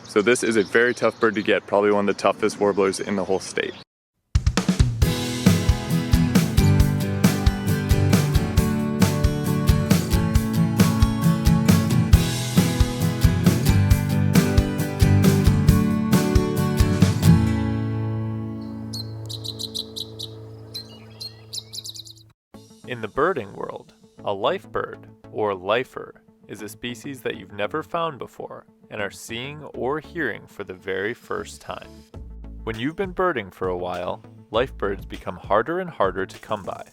So this is a very tough bird to get, probably one of the toughest warblers in the whole state. In the birding world, a life bird, or lifer, is a species that you've never found before and are seeing or hearing for the very first time. When you've been birding for a while, life birds become harder and harder to come by.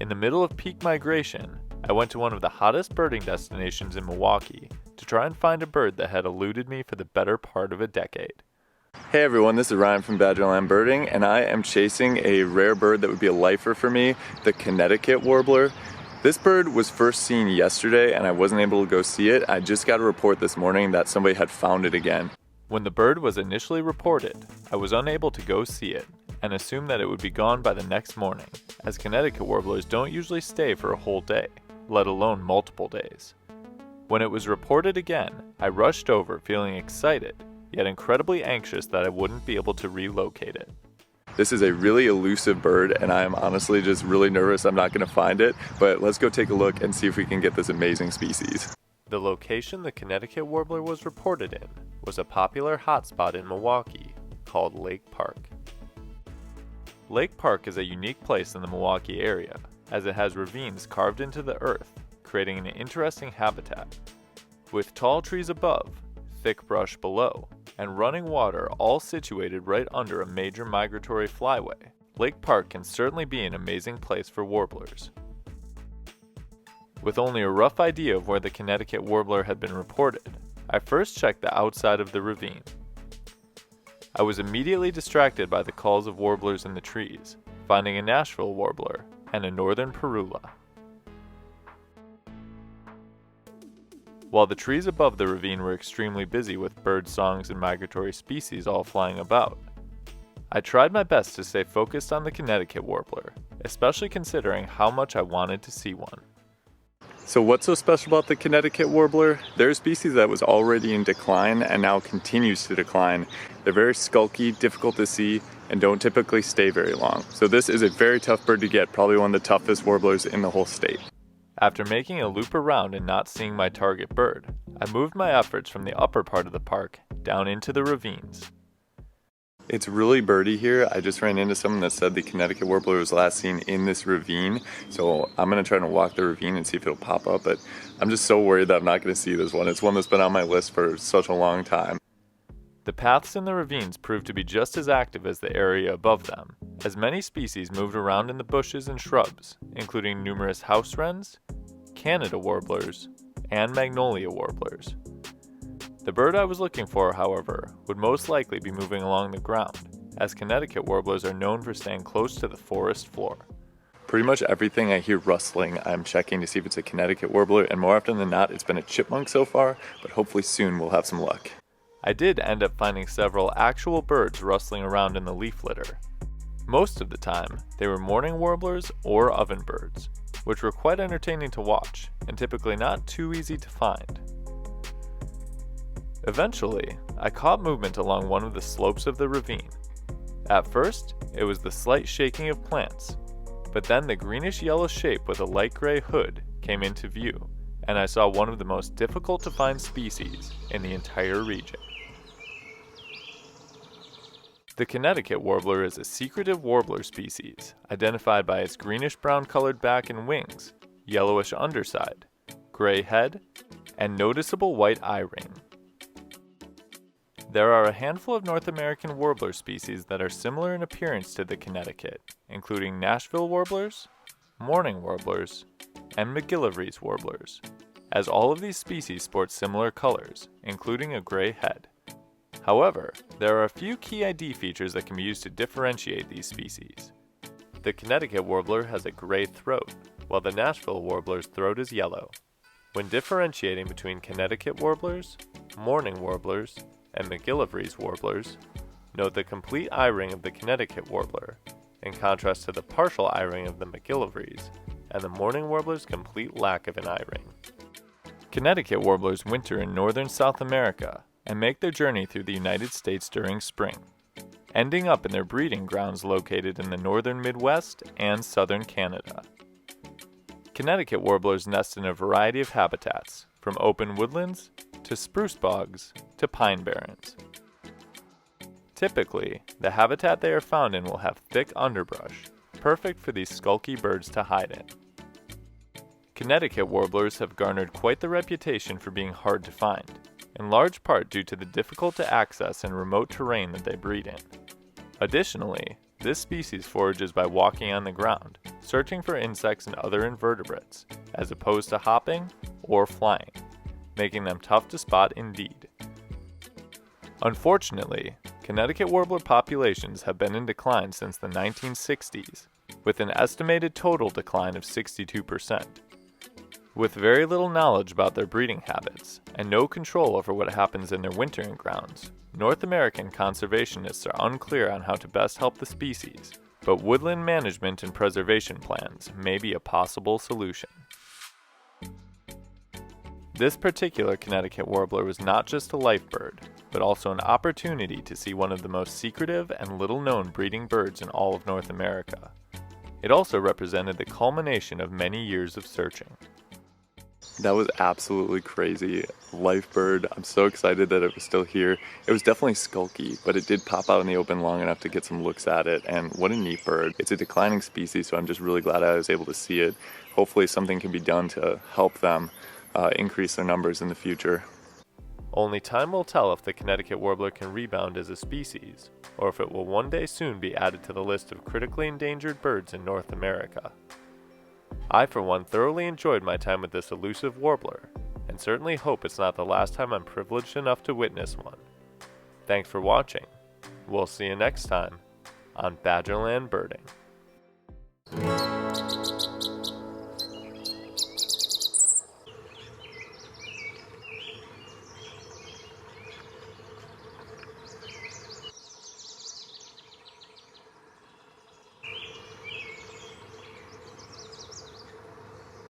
In the middle of peak migration, I went to one of the hottest birding destinations in Milwaukee to try and find a bird that had eluded me for the better part of a decade. Hey everyone, this is Ryan from Badgerland Birding, and I am chasing a rare bird that would be a lifer for me, the Connecticut Warbler. This bird was first seen yesterday and I wasn't able to go see it. I just got a report this morning that somebody had found it again. When the bird was initially reported, I was unable to go see it and assumed that it would be gone by the next morning, as Connecticut warblers don't usually stay for a whole day, let alone multiple days. When it was reported again, I rushed over feeling excited, yet incredibly anxious that I wouldn't be able to relocate it. This is a really elusive bird and I am honestly just really nervous I'm not going to find it, but let's go take a look and see if we can get this amazing species. The location the Connecticut Warbler was reported in was a popular hotspot in Milwaukee called Lake Park. Lake Park is a unique place in the Milwaukee area, as it has ravines carved into the earth, creating an interesting habitat. With tall trees above, thick brush below, and running water all situated right under a major migratory flyway, Lake Park can certainly be an amazing place for warblers. With only a rough idea of where the Connecticut Warbler had been reported, I first checked the outside of the ravine. I was immediately distracted by the calls of warblers in the trees, finding a Nashville warbler and a northern parula. While the trees above the ravine were extremely busy with bird songs and migratory species all flying about, I tried my best to stay focused on the Connecticut Warbler, especially considering how much I wanted to see one. So what's so special about the Connecticut Warbler? They're a species that was already in decline and now continues to decline. They're very skulky, difficult to see, and don't typically stay very long. So this is a very tough bird to get, probably one of the toughest warblers in the whole state. After making a loop around and not seeing my target bird, I moved my efforts from the upper part of the park down into the ravines. It's really birdy here. I just ran into someone that said the Connecticut Warbler was last seen in this ravine, so I'm going to try to walk the ravine and see if it'll pop up, but I'm just so worried that I'm not going to see this one. It's one that's been on my list for such a long time. The paths in the ravines proved to be just as active as the area above them, as many species moved around in the bushes and shrubs, including numerous house wrens, Canada warblers, and magnolia warblers. The bird I was looking for, however, would most likely be moving along the ground, as Connecticut warblers are known for staying close to the forest floor. Pretty much everything I hear rustling, I'm checking to see if it's a Connecticut Warbler, and more often than not, it's been a chipmunk so far, but hopefully soon we'll have some luck. I did end up finding several actual birds rustling around in the leaf litter. Most of the time, they were mourning warblers or ovenbirds, which were quite entertaining to watch and typically not too easy to find. Eventually, I caught movement along one of the slopes of the ravine. At first, it was the slight shaking of plants, but then the greenish-yellow shape with a light gray hood came into view, and I saw one of the most difficult to find species in the entire region. The Connecticut Warbler is a secretive warbler species, identified by its greenish-brown colored back and wings, yellowish underside, gray head, and noticeable white eye ring. There are a handful of North American warbler species that are similar in appearance to the Connecticut, including Nashville warblers, Mourning warblers, and MacGillivary's warblers, as all of these species sport similar colors, including a gray head. However, there are a few key ID features that can be used to differentiate these species. The Connecticut Warbler has a gray throat, while the Nashville Warbler's throat is yellow. When differentiating between Connecticut Warblers, Mourning warblers, and MacGillivary's warblers, note the complete eye ring of the Connecticut Warbler, in contrast to the partial eye ring of the MacGillivary's, and the Mourning Warbler's complete lack of an eye ring. Connecticut warblers winter in northern South America, and make their journey through the United States during spring, ending up in their breeding grounds located in the northern Midwest and southern Canada. Connecticut warblers nest in a variety of habitats, from open woodlands to spruce bogs to pine barrens. Typically, the habitat they are found in will have thick underbrush, perfect for these skulky birds to hide in. Connecticut warblers have garnered quite the reputation for being hard to find, in large part due to the difficult to access and remote terrain that they breed in. Additionally, this species forages by walking on the ground, searching for insects and other invertebrates, as opposed to hopping or flying, making them tough to spot indeed. Unfortunately, Connecticut warbler populations have been in decline since the 1960s, with an estimated total decline of 62%. With very little knowledge about their breeding habits, and no control over what happens in their wintering grounds, North American conservationists are unclear on how to best help the species, but woodland management and preservation plans may be a possible solution. This particular Connecticut warbler was not just a life bird, but also an opportunity to see one of the most secretive and little-known breeding birds in all of North America. It also represented the culmination of many years of searching. That was absolutely crazy. Life bird. I'm so excited that it was still here. It was definitely skulky, but it did pop out in the open long enough to get some looks at it, and what a neat bird. It's a declining species, so I'm just really glad I was able to see it. Hopefully something can be done to help them increase their numbers in the future. Only time will tell if the Connecticut warbler can rebound as a species, or if it will one day soon be added to the list of critically endangered birds in North America. I, for one, thoroughly enjoyed my time with this elusive warbler, and certainly hope it's not the last time I'm privileged enough to witness one. Thanks for watching. We'll see you next time on Badgerland Birding.